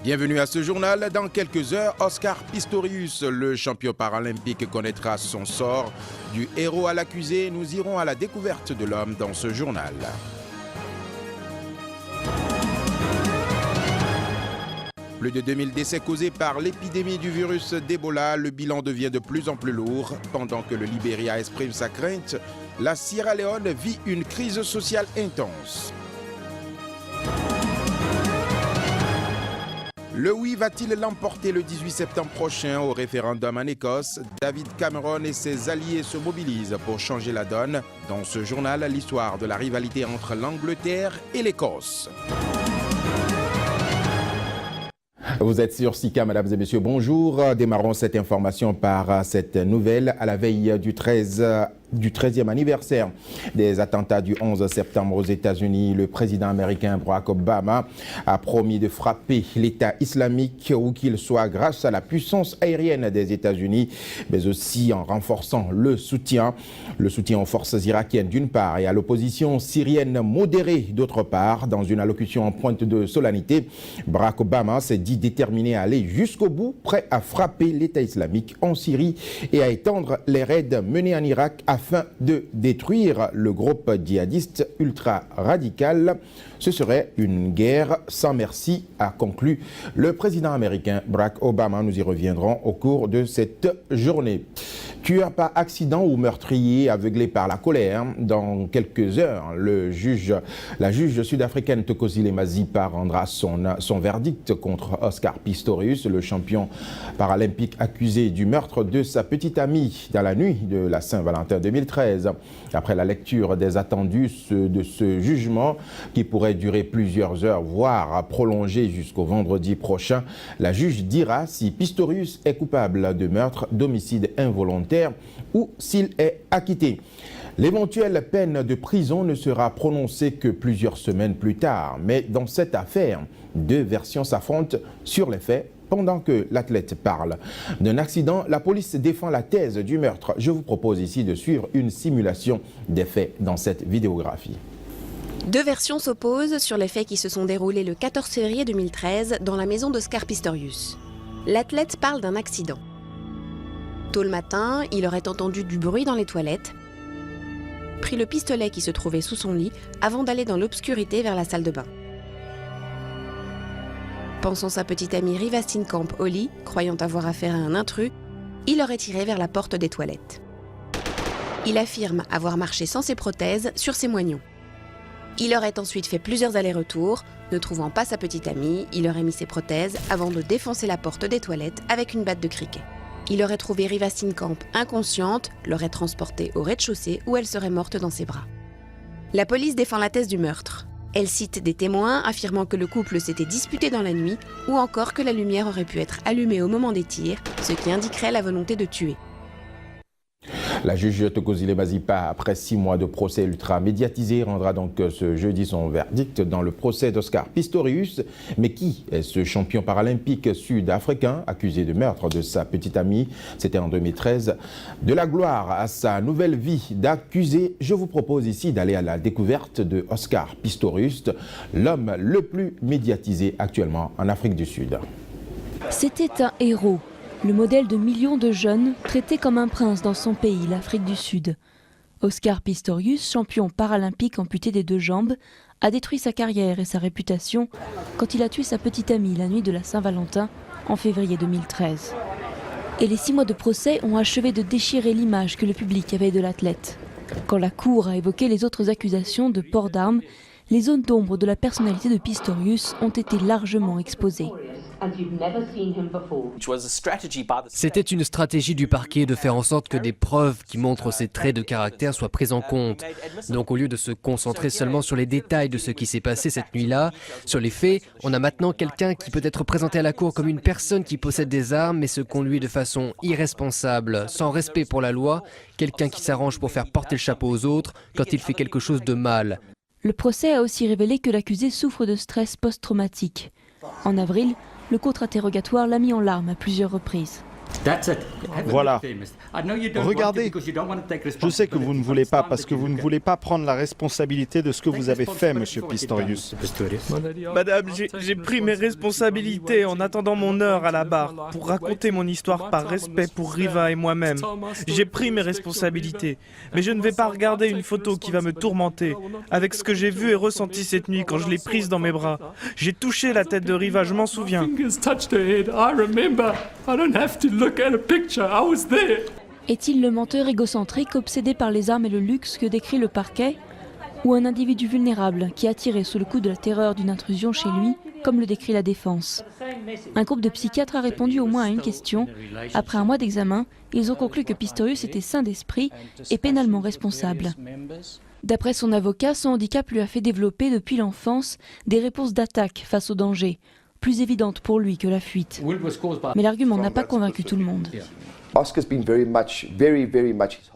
Bienvenue à ce journal. Dans quelques heures, Oscar Pistorius, le champion paralympique, connaîtra son sort. Du héros à l'accusé, nous irons à la découverte de l'homme dans ce journal. Plus de 2000 décès causés par l'épidémie du virus d'Ebola, le bilan devient de plus en plus lourd. Pendant que le Libéria exprime sa crainte, la Sierra Leone vit une crise sociale intense. Le oui va-t-il l'emporter le 18 septembre prochain au référendum en Écosse? David Cameron et ses alliés se mobilisent pour changer la donne. Dans ce journal, l'histoire de la rivalité entre l'Angleterre et l'Écosse. Vous êtes sur SICA, mesdames et messieurs, bonjour. Démarrons cette information par cette nouvelle à la veille du 13e anniversaire des attentats du 11 septembre aux États-Unis. Le président américain Barack Obama a promis de frapper l'État islamique où qu'il soit grâce à la puissance aérienne des États-Unis, mais aussi en renforçant le soutien aux forces irakiennes d'une part et à l'opposition syrienne modérée d'autre part. Dans une allocution en pointe de solennité, Barack Obama s'est dit déterminé à aller jusqu'au bout, prêt à frapper l'État islamique en Syrie et à étendre les raids menés en Irak afin de détruire le groupe djihadiste ultra-radical. Ce serait une guerre sans merci, a conclu le président américain Barack Obama. Nous y reviendrons au cours de cette journée. Tueur par accident ou meurtrier aveuglé par la colère. Dans quelques heures, la juge sud-africaine Thokozile Mazipa rendra son verdict contre Oscar Pistorius, le champion paralympique accusé du meurtre de sa petite amie dans la nuit de la Saint-Valentin 2013. Après la lecture des attendus de ce jugement, qui pourrait durer plusieurs heures, voire prolonger jusqu'au vendredi prochain, la juge dira si Pistorius est coupable de meurtre, d'homicide involontaire ou s'il est acquitté. L'éventuelle peine de prison ne sera prononcée que plusieurs semaines plus tard. Mais dans cette affaire, deux versions s'affrontent sur les faits. Pendant que l'athlète parle d'un accident, la police défend la thèse du meurtre. Je vous propose ici de suivre une simulation des faits dans cette vidéographie. Deux versions s'opposent sur les faits qui se sont déroulés le 14 février 2013 dans la maison d'Oscar Pistorius. L'athlète parle d'un accident. Tôt le matin, il aurait entendu du bruit dans les toilettes, pris le pistolet qui se trouvait sous son lit avant d'aller dans l'obscurité vers la salle de bain. Pensant sa petite amie Riva Steenkamp au lit, croyant avoir affaire à un intrus, il aurait tiré vers la porte des toilettes. Il affirme avoir marché sans ses prothèses sur ses moignons. Il aurait ensuite fait plusieurs allers-retours. Ne trouvant pas sa petite amie, il aurait mis ses prothèses avant de défoncer la porte des toilettes avec une batte de cricket. Il aurait trouvé Riva Steenkamp inconsciente, l'aurait transportée au rez-de-chaussée où elle serait morte dans ses bras. La police défend la thèse du meurtre. Elle cite des témoins affirmant que le couple s'était disputé dans la nuit ou encore que la lumière aurait pu être allumée au moment des tirs, ce qui indiquerait la volonté de tuer. La juge Thokozile Mazipa, après 6 mois de procès ultra médiatisé, rendra donc ce jeudi son verdict dans le procès d'Oscar Pistorius. Mais qui est ce champion paralympique sud-africain accusé de meurtre de sa petite amie? C'était en 2013. De la gloire à sa nouvelle vie d'accusé, je vous propose ici d'aller à la découverte de Oscar Pistorius, l'homme le plus médiatisé actuellement en Afrique du Sud. C'était un héros. Le modèle de millions de jeunes traités comme un prince dans son pays, l'Afrique du Sud. Oscar Pistorius, champion paralympique amputé des 2 jambes, a détruit sa carrière et sa réputation quand il a tué sa petite amie la nuit de la Saint-Valentin en février 2013. Et les 6 mois de procès ont achevé de déchirer l'image que le public avait de l'athlète. Quand la cour a évoqué les autres accusations de port d'armes, les zones d'ombre de la personnalité de Pistorius ont été largement exposées. C'était une stratégie du parquet de faire en sorte que des preuves qui montrent ses traits de caractère soient prises en compte. Donc au lieu de se concentrer seulement sur les détails de ce qui s'est passé cette nuit-là, sur les faits, on a maintenant quelqu'un qui peut être présenté à la cour comme une personne qui possède des armes mais se conduit de façon irresponsable, sans respect pour la loi, quelqu'un qui s'arrange pour faire porter le chapeau aux autres quand il fait quelque chose de mal. Le procès a aussi révélé que l'accusé souffre de stress post-traumatique. En avril, le contre-interrogatoire l'a mis en larmes à plusieurs reprises. Voilà. Regardez, je sais que vous ne voulez pas parce que vous ne voulez pas prendre la responsabilité de ce que vous avez fait, Monsieur Pistorius. Madame, j'ai pris mes responsabilités en attendant mon heure à la barre pour raconter mon histoire par respect pour Riva et moi-même. J'ai pris mes responsabilités, mais je ne vais pas regarder une photo qui va me tourmenter avec ce que j'ai vu et ressenti cette nuit quand je l'ai prise dans mes bras. J'ai touché la tête de Riva, je m'en souviens. Est-il le menteur égocentrique obsédé par les armes et le luxe que décrit le parquet, ou un individu vulnérable qui a tiré sous le coup de la terreur d'une intrusion chez lui, comme le décrit la défense? Un groupe de psychiatres a répondu au moins à une question. Après un mois d'examen, ils ont conclu que Pistorius était sain d'esprit et pénalement responsable. D'après son avocat, son handicap lui a fait développer depuis l'enfance des réponses d'attaque face au danger, plus évidentes pour lui que la fuite. Mais l'argument n'a pas convaincu tout le monde.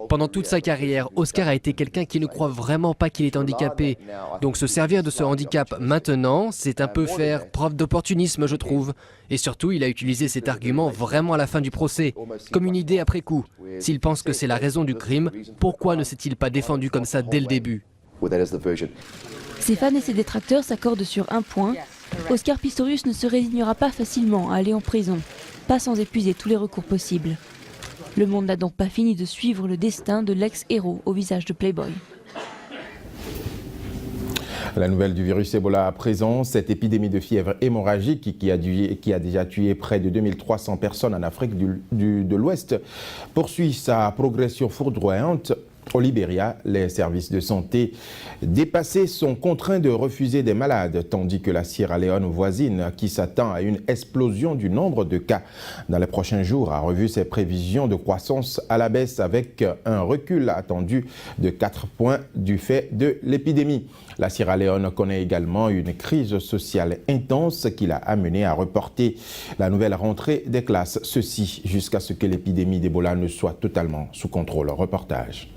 Pendant toute sa carrière, Oscar a été quelqu'un qui ne croit vraiment pas qu'il est handicapé. Donc se servir de ce handicap maintenant, c'est un peu faire preuve d'opportunisme, je trouve. Et surtout, il a utilisé cet argument vraiment à la fin du procès, comme une idée après coup. S'il pense que c'est la raison du crime, pourquoi ne s'est-il pas défendu comme ça dès le début? Ses fans et ses détracteurs s'accordent sur un point. Oscar Pistorius ne se résignera pas facilement à aller en prison, pas sans épuiser tous les recours possibles. Le monde n'a donc pas fini de suivre le destin de l'ex-héros au visage de Playboy. La nouvelle du virus Ebola à présent, cette épidémie de fièvre hémorragique qui a déjà tué près de 2300 personnes en Afrique de l'Ouest poursuit sa progression foudroyante. Au Libéria, les services de santé dépassés sont contraints de refuser des malades, tandis que la Sierra Leone voisine, qui s'attend à une explosion du nombre de cas dans les prochains jours, a revu ses prévisions de croissance à la baisse avec un recul attendu de 4 points du fait de l'épidémie. La Sierra Leone connaît également une crise sociale intense qui l'a amené à reporter la nouvelle rentrée des classes, ceci jusqu'à ce que l'épidémie d'Ebola ne soit totalement sous contrôle. Reportage.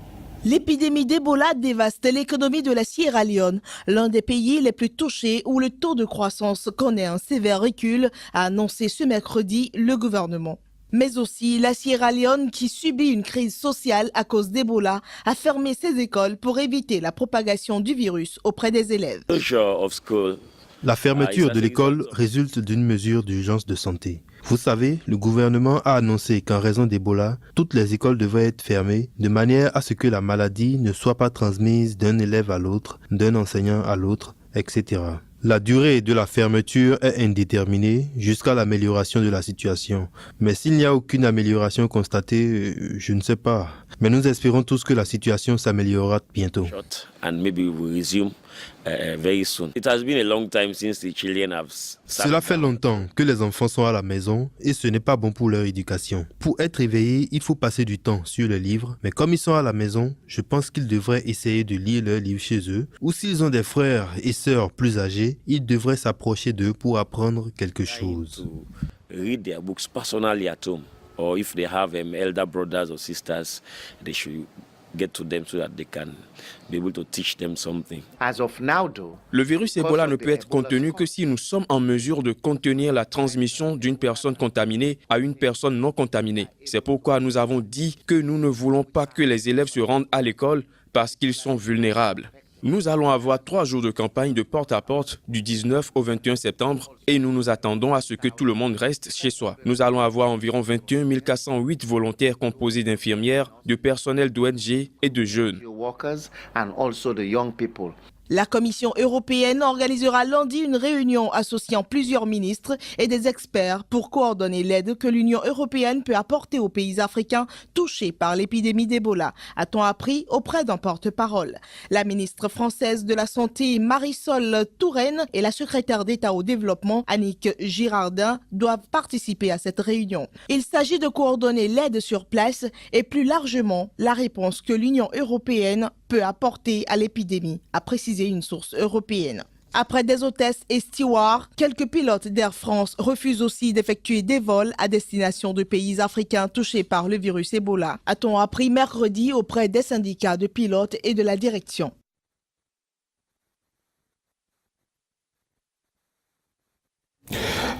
L'épidémie d'Ebola dévaste l'économie de la Sierra Leone, l'un des pays les plus touchés où le taux de croissance connaît un sévère recul, a annoncé ce mercredi le gouvernement. Mais aussi, la Sierra Leone, qui subit une crise sociale à cause d'Ebola, a fermé ses écoles pour éviter la propagation du virus auprès des élèves. La fermeture de l'école résulte d'une mesure d'urgence de santé. Vous savez, le gouvernement a annoncé qu'en raison d'Ebola, toutes les écoles devraient être fermées de manière à ce que la maladie ne soit pas transmise d'un élève à l'autre, d'un enseignant à l'autre, etc. La durée de la fermeture est indéterminée jusqu'à l'amélioration de la situation. Mais s'il n'y a aucune amélioration constatée, je ne sais pas. Mais nous espérons tous que la situation s'améliorera bientôt. Cela fait longtemps que les enfants sont à la maison et ce n'est pas bon pour leur éducation. Pour être éveillés, il faut passer du temps sur les livres, mais comme ils sont à la maison, je pense qu'ils devraient essayer de lire leurs livres chez eux, ou s'ils ont des frères et sœurs plus âgés, ils devraient s'approcher d'eux pour apprendre quelque chose. Or if they have elder brothers or sisters, they should get to them so that they can be able to teach them something. Le virus Ebola ne peut être contenu que si nous sommes en mesure de contenir la transmission d'une personne contaminée à une personne non contaminée. C'est pourquoi nous avons dit que nous ne voulons pas que les élèves se rendent à l'école parce qu'ils sont vulnérables. Nous allons avoir 3 jours de campagne de porte-à-porte du 19 au 21 septembre et nous nous attendons à ce que tout le monde reste chez soi. Nous allons avoir environ 21 408 volontaires composés d'infirmières, de personnel d'ONG et de jeunes. La Commission européenne organisera lundi une réunion associant plusieurs ministres et des experts pour coordonner l'aide que l'Union européenne peut apporter aux pays africains touchés par l'épidémie d'Ebola, a-t-on appris auprès d'un porte-parole. La ministre française de la Santé Marisol Touraine et la secrétaire d'État au développement Annick Girardin doivent participer à cette réunion. Il s'agit de coordonner l'aide sur place et plus largement la réponse que l'Union européenne peut apporter à l'épidémie, a précisé une source européenne. Après des hôtesses et stewards, quelques pilotes d'Air France refusent aussi d'effectuer des vols à destination de pays africains touchés par le virus Ebola, a-t-on appris mercredi auprès des syndicats de pilotes et de la direction.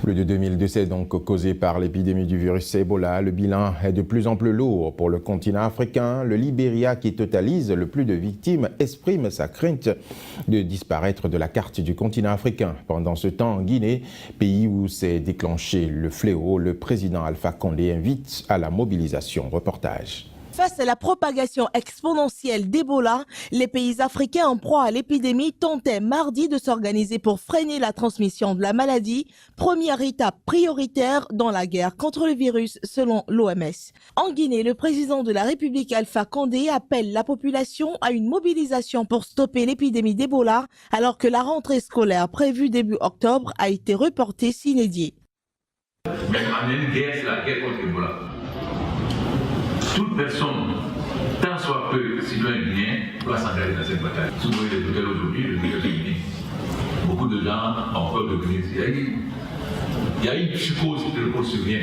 Plus de 2000 décès donc causés par l'épidémie du virus Ebola. Le bilan est de plus en plus lourd pour le continent africain. Le Libéria, qui totalise le plus de victimes, exprime sa crainte de disparaître de la carte du continent africain. Pendant ce temps, en Guinée, pays où s'est déclenché le fléau, le président Alpha Condé invite à la mobilisation. Reportage. Face à la propagation exponentielle d'Ebola, les pays africains en proie à l'épidémie tentaient mardi de s'organiser pour freiner la transmission de la maladie, première étape prioritaire dans la guerre contre le virus selon l'OMS. En Guinée, le président de la République Alpha Condé appelle la population à une mobilisation pour stopper l'épidémie d'Ebola alors que la rentrée scolaire prévue début octobre a été reportée sine die. Mais en une guerre, c'est la guerre contre Ebola. Toute personne, tant soit peu citoyen guinéen, doit s'engager dans cette bataille. Si vous voyez les hôtels aujourd'hui, le milieu Guinée, beaucoup de gens ont peur de venir. Il y a une psychose que le corps se souvient.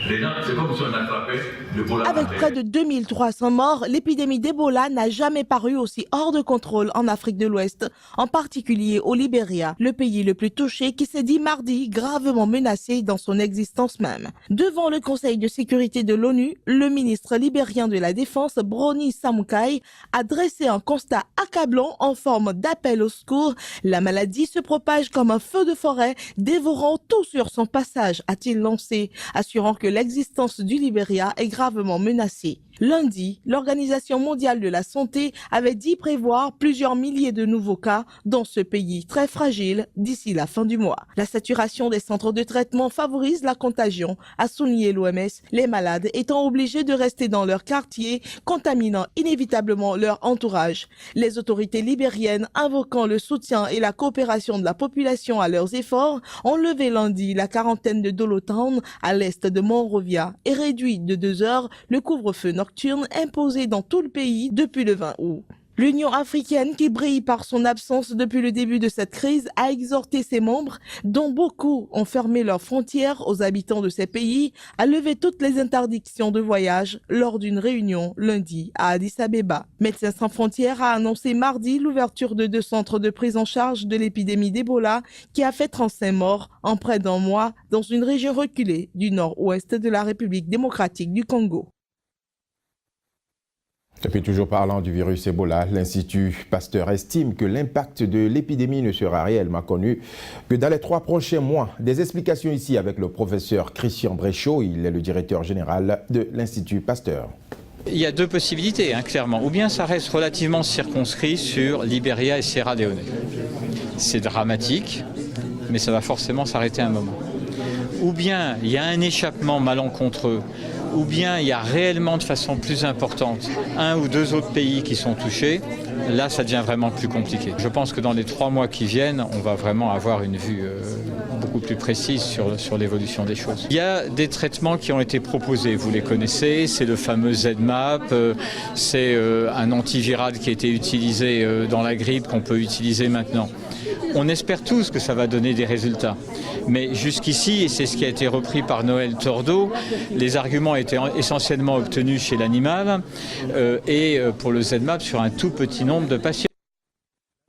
Les gens, c'est comme si on attrapait l'Ebola. Avec près de 2300 morts, l'épidémie d'Ebola n'a jamais paru aussi hors de contrôle en Afrique de l'Ouest, en particulier au Libéria, le pays le plus touché qui s'est dit mardi gravement menacé dans son existence même. Devant le Conseil de sécurité de l'ONU, le ministre libérien de la Défense, Brony Samoukai, a dressé un constat accablant en forme d'appel au secours. La maladie se propage comme un feu de forêt, dévorant tout sur son passage, a-t-il lancé, assurant que l'existence du Libéria est gravement menacée. Lundi, l'Organisation mondiale de la santé avait dit prévoir plusieurs milliers de nouveaux cas dans ce pays très fragile d'ici la fin du mois. La saturation des centres de traitement favorise la contagion, a souligné l'OMS, les malades étant obligés de rester dans leur quartier, contaminant inévitablement leur entourage. Les autorités libériennes, invoquant le soutien et la coopération de la population à leurs efforts, ont levé lundi la quarantaine de Dolotown à l'est de Monrovia et réduit de 2 heures le couvre-feu nocturne imposé dans tout le pays depuis le 20 août. L'Union africaine, qui brille par son absence depuis le début de cette crise, a exhorté ses membres, dont beaucoup ont fermé leurs frontières aux habitants de ces pays, à lever toutes les interdictions de voyage lors d'une réunion lundi à Addis Abeba. Médecins sans frontières a annoncé mardi l'ouverture de 2 centres de prise en charge de l'épidémie d'Ebola qui a fait 35 morts en près d'1 mois dans une région reculée du nord-ouest de la République démocratique du Congo. Et puis toujours parlant du virus Ebola, l'Institut Pasteur estime que l'impact de l'épidémie ne sera réellement connu que dans les 3 prochains mois. Des explications ici avec le professeur Christian Bréchot, il est le directeur général de l'Institut Pasteur. Il y a 2 possibilités, clairement. Ou bien ça reste relativement circonscrit sur Libéria et Sierra Leone. C'est dramatique, mais ça va forcément s'arrêter un moment. Ou bien il y a un échappement malencontreux, ou bien il y a réellement de façon plus importante 1 ou 2 autres pays qui sont touchés, là ça devient vraiment plus compliqué. Je pense que dans les 3 mois qui viennent, on va vraiment avoir une vue beaucoup plus précise sur l'évolution des choses. Il y a des traitements qui ont été proposés, vous les connaissez, c'est le fameux ZMapp, c'est un antiviral qui a été utilisé dans la grippe qu'on peut utiliser maintenant. On espère tous que ça va donner des résultats. Mais jusqu'ici, et c'est ce qui a été repris par Noël Tordo, les arguments étaient essentiellement obtenus chez l'animal et pour le ZMapp sur un tout petit nombre de patients.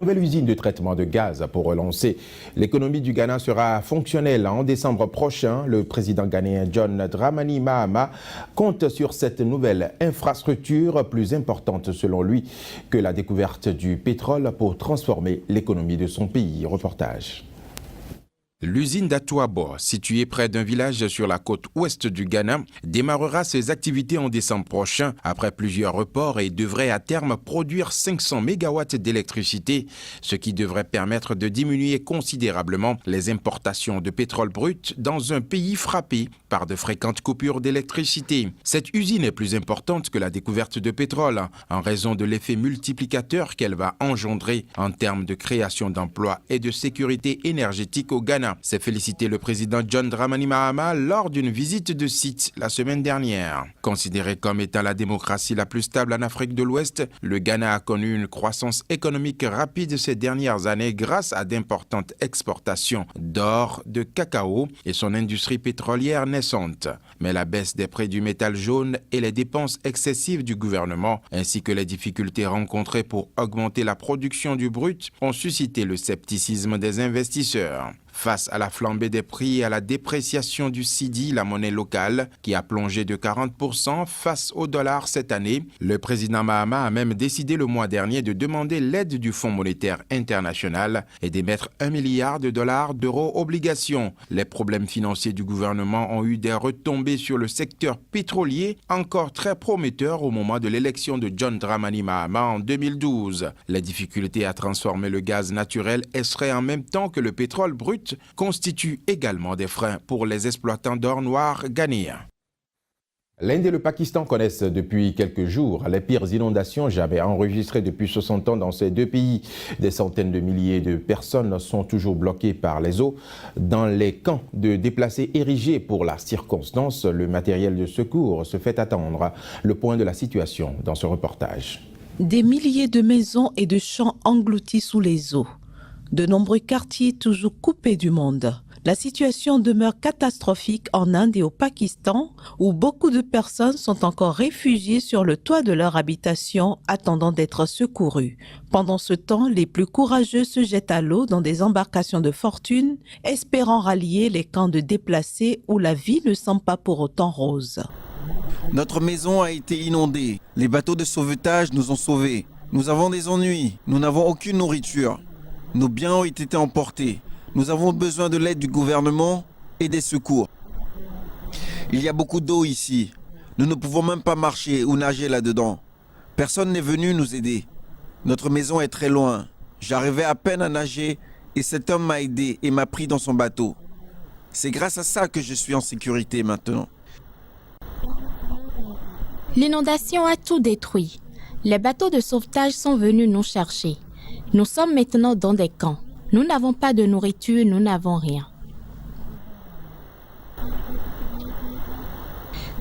Nouvelle usine de traitement de gaz pour relancer l'économie du Ghana sera fonctionnelle en décembre prochain. Le président ghanéen John Dramani Mahama compte sur cette nouvelle infrastructure plus importante selon lui que la découverte du pétrole pour transformer l'économie de son pays. Reportage. L'usine d'Atuabo, située près d'un village sur la côte ouest du Ghana, démarrera ses activités en décembre prochain après plusieurs reports et devrait à terme produire 500 MW d'électricité, ce qui devrait permettre de diminuer considérablement les importations de pétrole brut dans un pays frappé par de fréquentes coupures d'électricité. Cette usine est plus importante que la découverte de pétrole en raison de l'effet multiplicateur qu'elle va engendrer en termes de création d'emplois et de sécurité énergétique au Ghana. s'est félicité le président John Dramani Mahama lors d'une visite de site la semaine dernière. Considéré comme étant la démocratie la plus stable en Afrique de l'Ouest, le Ghana a connu une croissance économique rapide ces dernières années grâce à d'importantes exportations d'or, de cacao et son industrie pétrolière naissante. Mais la baisse des prix du métal jaune et les dépenses excessives du gouvernement, ainsi que les difficultés rencontrées pour augmenter la production du brut, ont suscité le scepticisme des investisseurs. Face à la flambée des prix et à la dépréciation du cedi, la monnaie locale, qui a plongé de 40% face au dollar cette année, le président Mahama a même décidé le mois dernier de demander l'aide du Fonds monétaire international et d'émettre $1 milliard d'euros obligations. Les problèmes financiers du gouvernement ont eu des retombées sur le secteur pétrolier, encore très prometteur au moment de l'élection de John Dramani Mahama en 2012. Les difficultés à transformer le gaz naturel extrait en même temps que le pétrole brut constituent également des freins pour les exploitants d'or noir ghanéens. L'Inde et le Pakistan connaissent depuis quelques jours les pires inondations jamais enregistrées depuis 60 ans dans ces deux pays. Des centaines de milliers de personnes sont toujours bloquées par les eaux dans les camps de déplacés érigés pour la circonstance. Le matériel de secours se fait attendre. Le point de la situation dans ce reportage. Des milliers de maisons et de champs engloutis sous les eaux. De nombreux quartiers toujours coupés du monde. La situation demeure catastrophique en Inde et au Pakistan, où beaucoup de personnes sont encore réfugiées sur le toit de leur habitation, attendant d'être secourues. Pendant ce temps, les plus courageux se jettent à l'eau dans des embarcations de fortune, espérant rallier les camps de déplacés où la vie ne semble pas pour autant rose. Notre maison a été inondée. Les bateaux de sauvetage nous ont sauvés. Nous avons des ennuis. Nous n'avons aucune nourriture. Nos biens ont été emportés. Nous avons besoin de l'aide du gouvernement et des secours. Il y a beaucoup d'eau ici. Nous ne pouvons même pas marcher ou nager là-dedans. Personne n'est venu nous aider. Notre maison est très loin. J'arrivais à peine à nager et cet homme m'a aidé et m'a pris dans son bateau. C'est grâce à ça que je suis en sécurité maintenant. L'inondation a tout détruit. Les bateaux de sauvetage sont venus nous chercher. Nous sommes maintenant dans des camps. Nous n'avons pas de nourriture, nous n'avons rien.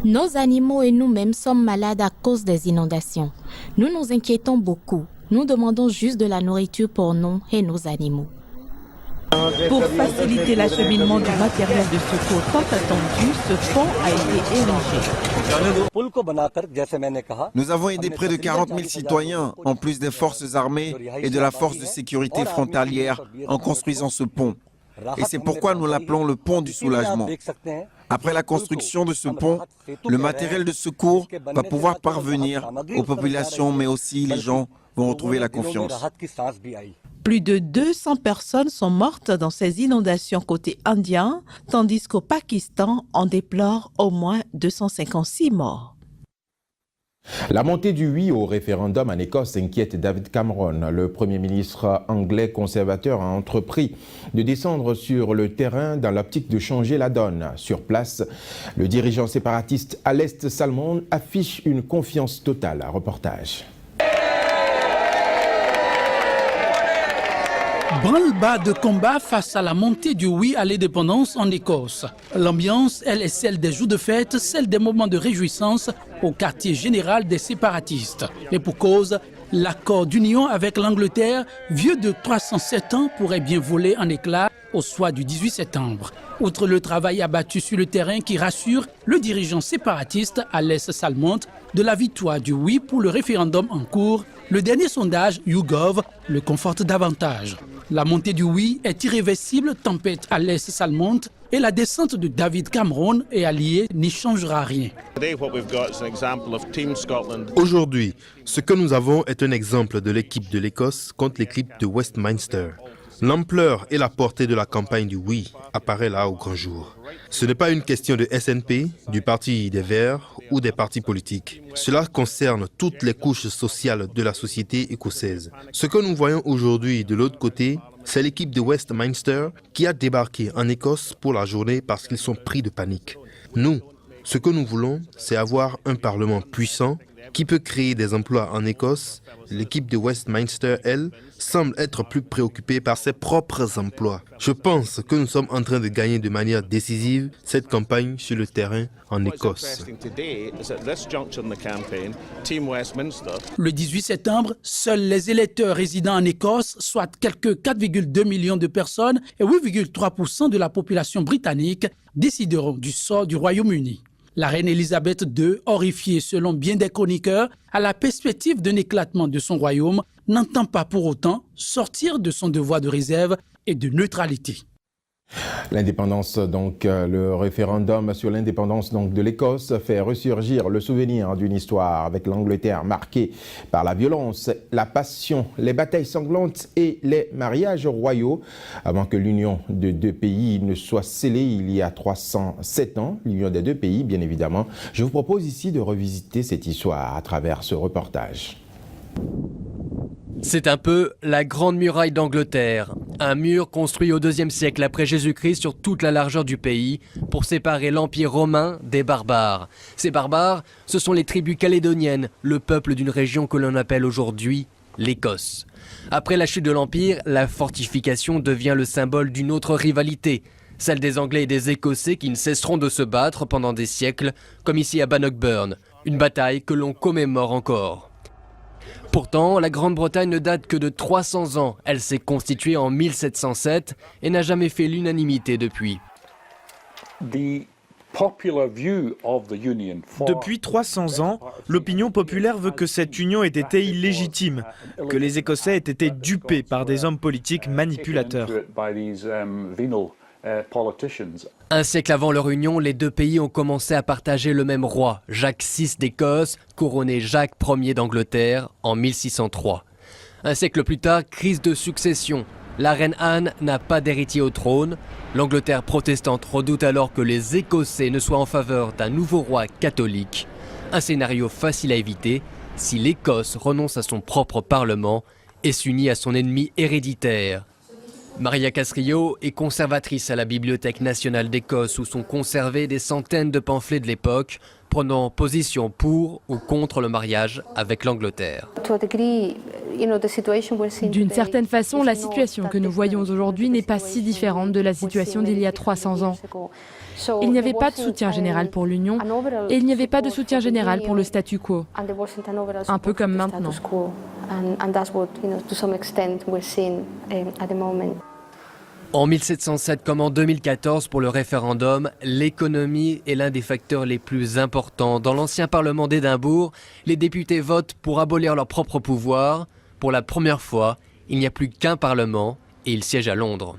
Nos animaux et nous-mêmes sommes malades à cause des inondations. Nous nous inquiétons beaucoup. Nous demandons juste de la nourriture pour nous et nos animaux. Pour faciliter l'acheminement du matériel de secours tant attendu, ce pont a été érigé. Nous avons aidé près de 40 000 citoyens, en plus des forces armées et de la force de sécurité frontalière, en construisant ce pont. Et c'est pourquoi nous l'appelons le pont du soulagement. Après la construction de ce pont, le matériel de secours va pouvoir parvenir aux populations, mais aussi les gens vont retrouver la confiance. Plus de 200 personnes sont mortes dans ces inondations côté indien, tandis qu'au Pakistan, on déplore au moins 256 morts. La montée du oui au référendum en Écosse inquiète David Cameron. Le Premier ministre anglais conservateur a entrepris de descendre sur le terrain dans l'optique de changer la donne. Sur place, le dirigeant séparatiste Ales Salmond affiche une confiance totale. Reportage. Branle-bas de combat face à la montée du oui à l'indépendance en Écosse. L'ambiance, elle, est celle des jours de fête, celle des moments de réjouissance au quartier général des séparatistes. Et pour cause, l'accord d'union avec l'Angleterre, vieux de 307 ans, pourrait bien voler en éclats au soir du 18 septembre. Outre le travail abattu sur le terrain qui rassure le dirigeant séparatiste Ales Salmond de la victoire du oui pour le référendum en cours, le dernier sondage YouGov le conforte davantage. La montée du oui est irréversible, tempête Ales Salmond, et la descente de David Cameron et alliés n'y changera rien. Aujourd'hui, ce que nous avons est un exemple de l'équipe de l'Écosse contre l'équipe de Westminster. L'ampleur et la portée de la campagne du oui apparaît là au grand jour. Ce n'est pas une question de SNP, du Parti des Verts ou des partis politiques. Cela concerne toutes les couches sociales de la société écossaise. Ce que nous voyons aujourd'hui de l'autre côté, c'est l'équipe de Westminster qui a débarqué en Écosse pour la journée parce qu'ils sont pris de panique. Nous, ce que nous voulons, c'est avoir un Parlement puissant qui peut créer des emplois en Écosse. L'équipe de Westminster, elle, semble être plus préoccupée par ses propres emplois. Je pense que nous sommes en train de gagner de manière décisive cette campagne sur le terrain en Écosse. Le 18 septembre, seuls les électeurs résidant en Écosse, soit quelques 4,2 millions de personnes et 8,3% de la population britannique, décideront du sort du Royaume-Uni. La reine Elisabeth II, horrifiée selon bien des chroniqueurs à la perspective d'un éclatement de son royaume, n'entend pas pour autant sortir de son devoir de réserve et de neutralité. L'indépendance, donc, le référendum sur l'indépendance de l'Écosse fait ressurgir le souvenir d'une histoire avec l'Angleterre marquée par la violence, la passion, les batailles sanglantes et les mariages royaux avant que l'union de deux pays ne soit scellée il y a 307 ans, l'union des deux pays, bien évidemment. Je vous propose ici de revisiter cette histoire à travers ce reportage. C'est un peu la Grande Muraille d'Angleterre, un mur construit au IIe siècle après Jésus-Christ sur toute la largeur du pays pour séparer l'Empire romain des barbares. Ces barbares, ce sont les tribus calédoniennes, le peuple d'une région que l'on appelle aujourd'hui l'Écosse. Après la chute de l'Empire, la fortification devient le symbole d'une autre rivalité, celle des Anglais et des Écossais qui ne cesseront de se battre pendant des siècles, comme ici à Bannockburn, une bataille que l'on commémore encore. Pourtant, la Grande-Bretagne ne date que de 300 ans. Elle s'est constituée en 1707 et n'a jamais fait l'unanimité depuis. Depuis 300 ans, l'opinion populaire veut que cette union ait été illégitime, que les Écossais aient été dupés par des hommes politiques manipulateurs. Un siècle avant leur union, les deux pays ont commencé à partager le même roi, Jacques VI d'Écosse, couronné Jacques Ier d'Angleterre en 1603. Un siècle plus tard, crise de succession. La reine Anne n'a pas d'héritier au trône. L'Angleterre protestante redoute alors que les Écossais ne soient en faveur d'un nouveau roi catholique. Un scénario facile à éviter si l'Écosse renonce à son propre parlement et s'unit à son ennemi héréditaire. Maria Casrillo est conservatrice à la Bibliothèque nationale d'Écosse où sont conservés des centaines de pamphlets de l'époque prenant position pour ou contre le mariage avec l'Angleterre. D'une certaine façon, la situation que nous voyons aujourd'hui n'est pas si différente de la situation d'il y a 300 ans. Il n'y avait pas de soutien général pour l'Union et il n'y avait pas de soutien général pour le statu quo, un peu comme maintenant. En 1707 comme en 2014 pour le référendum, l'économie est l'un des facteurs les plus importants. Dans l'ancien Parlement d'Édimbourg, les députés votent pour abolir leur propre pouvoir. Pour la première fois, il n'y a plus qu'un Parlement et il siège à Londres.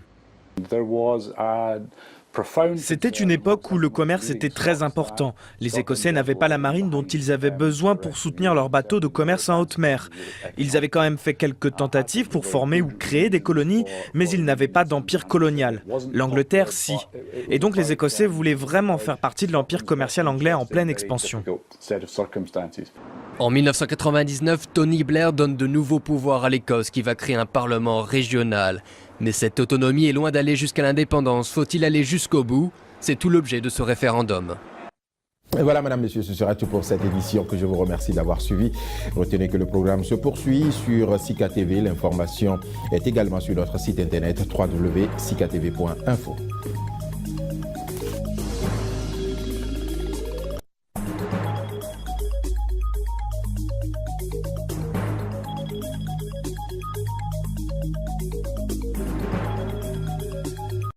C'était une époque où le commerce était très important. Les Écossais n'avaient pas la marine dont ils avaient besoin pour soutenir leurs bateaux de commerce en haute mer. Ils avaient quand même fait quelques tentatives pour former ou créer des colonies, mais ils n'avaient pas d'empire colonial. L'Angleterre, si. Et donc les Écossais voulaient vraiment faire partie de l'empire commercial anglais en pleine expansion. En 1999, Tony Blair donne de nouveaux pouvoirs à l'Écosse qui va créer un parlement régional. Mais cette autonomie est loin d'aller jusqu'à l'indépendance. Faut-il aller jusqu'au bout? C'est tout l'objet de ce référendum. Et voilà, madame, monsieur, ce sera tout pour cette édition que je vous remercie d'avoir suivi. Retenez que le programme se poursuit sur Sika TV. L'information est également sur notre site internet www.sikatv.info.